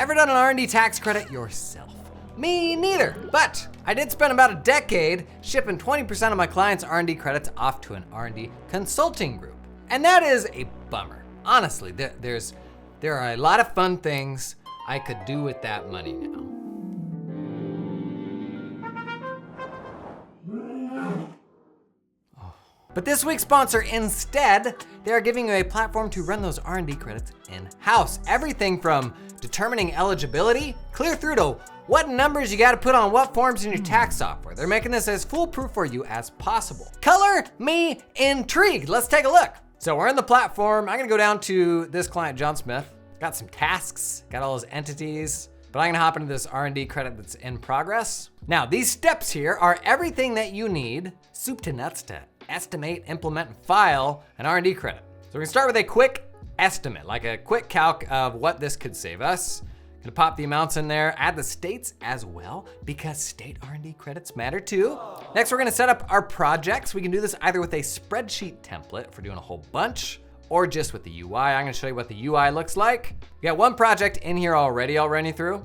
Ever done an R&D tax credit yourself? Me neither, but I did spend about a decade shipping 20% of my clients' R&D credits off to an R&D consulting group. And that is a bummer. Honestly, there are a lot of fun things I could do with that money now. But this week's sponsor, instead, they are giving you a platform to run those R&D credits in-house. Everything from determining eligibility, clear through to what numbers you gotta put on what forms in your tax software. They're making this as foolproof for you as possible. Color me intrigued. Let's take a look. So we're in the platform. I'm gonna go down to this client, John Smith. Got some tasks, got all his entities, but I'm gonna hop into this R&D credit that's in progress. Now, these steps here are everything that you need, soup to nuts, to estimate, implement, and file an R&D credit. So we're gonna start with a quick estimate, like a quick calc of what this could save us. Gonna pop the amounts in there, add the states as well, because state R&D credits matter too. Next, we're gonna set up our projects. We can do this either with a spreadsheet template if we're doing a whole bunch, or just with the UI. I'm gonna show you what the UI looks like. We got one project in here already I'll run you through.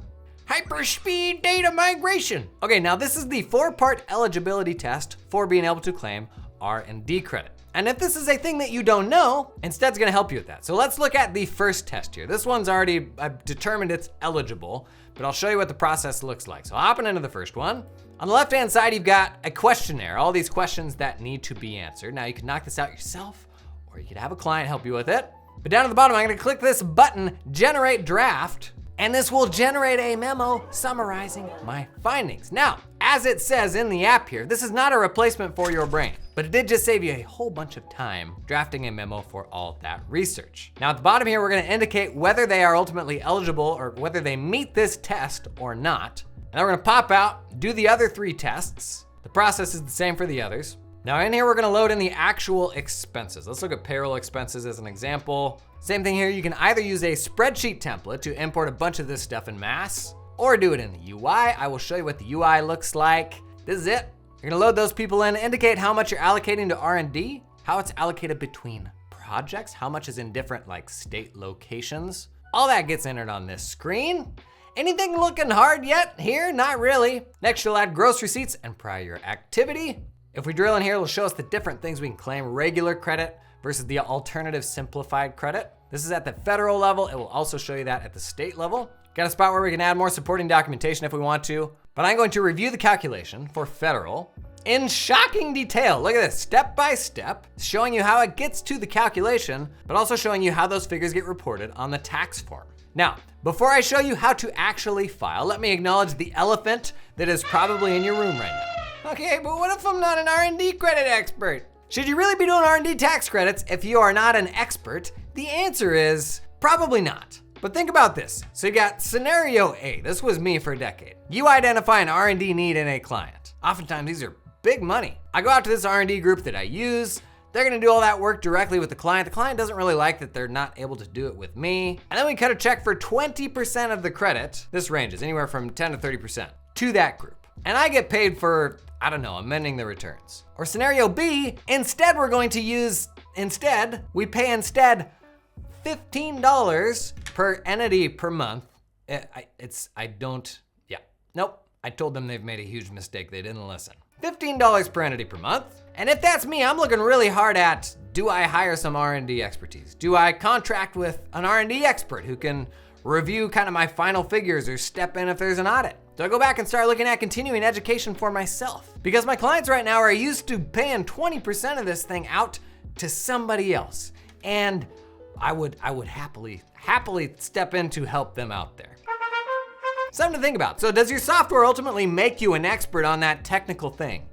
Hyperspeed data migration. Okay, now this is the 4-part eligibility test for being able to claim R&D credit. And if this is a thing that you don't know, Instead's gonna help you with that. So let's look at the first test here. This one's already, I've determined it's eligible, but I'll show you what the process looks like. So hopping into the first one. On the left-hand side, you've got a questionnaire, all these questions that need to be answered. Now you can knock this out yourself, or you could have a client help you with it. But down at the bottom, I'm gonna click this button, Generate Draft, and this will generate a memo summarizing my findings. Now, as it says in the app here, this is not a replacement for your brain, but it did just save you a whole bunch of time drafting a memo for all that research. Now at the bottom here, we're gonna indicate whether they are ultimately eligible or whether they meet this test or not. And then we're gonna pop out, do the other 3 tests. The process is the same for the others. Now in here, we're gonna load in the actual expenses. Let's look at payroll expenses as an example. Same thing here, you can either use a spreadsheet template to import a bunch of this stuff in mass, or do it in the UI. I will show you what the UI looks like. This is it. You're gonna load those people in, indicate how much you're allocating to R&D, how it's allocated between projects, how much is in different like state locations. All that gets entered on this screen. Anything looking hard yet here? Not really. Next, you'll add gross receipts and prior activity. If we drill in here, it'll show us the different things we can claim: regular credit versus the alternative simplified credit. This is at the federal level. It will also show you that at the state level. Got a spot where we can add more supporting documentation if we want to, but I'm going to review the calculation for federal in shocking detail. Look at this, step by step, showing you how it gets to the calculation, but also showing you how those figures get reported on the tax form. Now, before I show you how to actually file, let me acknowledge the elephant that is probably in your room right now. Okay, but what if I'm not an R&D credit expert? Should you really be doing R&D tax credits if you are not an expert? The answer is probably not. But think about this. So you got scenario A. This was me for a decade. You identify an R&D need in a client. Oftentimes these are big money. I go out to this R&D group that I use. They're gonna do all that work directly with the client. The client doesn't really like that they're not able to do it with me. And then we cut a check for 20% of the credit. This ranges anywhere from 10 to 30% to that group. And I get paid for, I don't know, amending the returns. Or scenario B, instead we pay $15 per entity per month. I told them they've made a huge mistake. They didn't listen. $15 per entity per month. And if that's me, I'm looking really hard at, do I hire some R&D expertise? Do I contract with an R&D expert who can review kind of my final figures or step in if there's an audit? So I go back and start looking at continuing education for myself, because my clients right now are used to paying 20% of this thing out to somebody else. And I would happily step in to help them out there. Something to think about. So does your software ultimately make you an expert on that technical thing?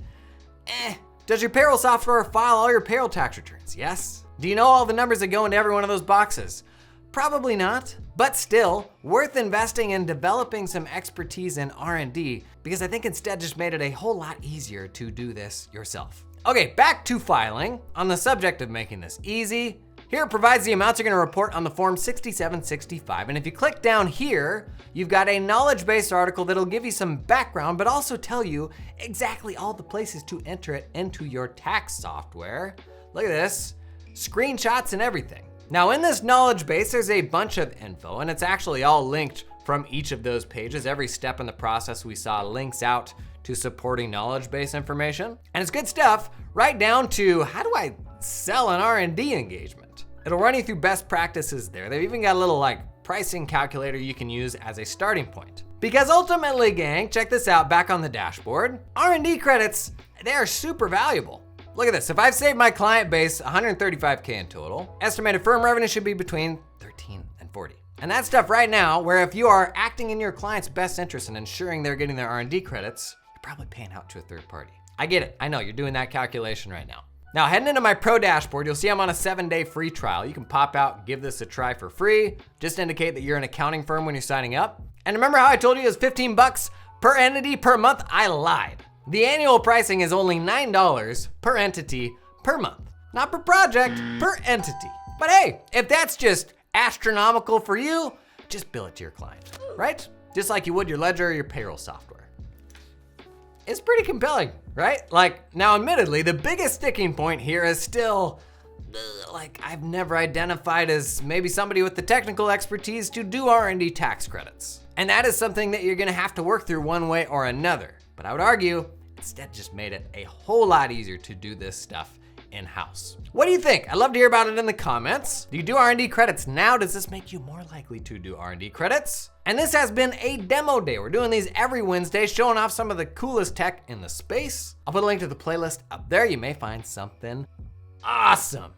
Does your payroll software file all your payroll tax returns? Yes. Do you know all the numbers that go into every one of those boxes? Probably not, but still worth investing in developing some expertise in R&D, because I think Instead just made it a whole lot easier to do this yourself. Okay, back to filing. On the subject of making this easy, here it provides the amounts you're gonna report on the form 6765. And if you click down here, you've got a knowledge-based article that'll give you some background, but also tell you exactly all the places to enter it into your tax software. Look at this, screenshots and everything. Now in this knowledge base, there's a bunch of info, and it's actually all linked from each of those pages. Every step in the process we saw links out to supporting knowledge base information. And it's good stuff, right down to how do I sell an R&D engagement? It'll run you through best practices there. They've even got a little pricing calculator you can use as a starting point. Because ultimately, gang, check this out back on the dashboard, R&D credits, they are super valuable. Look at this, if I've saved my client base $135K in total, estimated firm revenue should be between 13 and 40. And that's stuff right now where if you are acting in your client's best interest and ensuring they're getting their R&D credits, you're probably paying out to a third party. I get it, I know, you're doing that calculation right now. Now, heading into my pro dashboard, you'll see I'm on a 7-day free trial. You can pop out, give this a try for free. Just indicate that you're an accounting firm when you're signing up. And remember how I told you it was 15 bucks per entity per month? I lied. The annual pricing is only $9 per entity per month. Not per project, per entity. But hey, if that's just astronomical for you, just bill it to your client, right? Just like you would your ledger or your payroll software. It's pretty compelling, right? Now admittedly, the biggest sticking point here is still, I've never identified as maybe somebody with the technical expertise to do R&D tax credits. And that is something that you're gonna have to work through one way or another. But I would argue, instead just made it a whole lot easier to do this stuff in-house. What do you think? I'd love to hear about it in the comments. Do you do R&D credits now? Does this make you more likely to do R&D credits? And this has been a demo day. We're doing these every Wednesday, showing off some of the coolest tech in the space. I'll put a link to the playlist up there. You may find something awesome.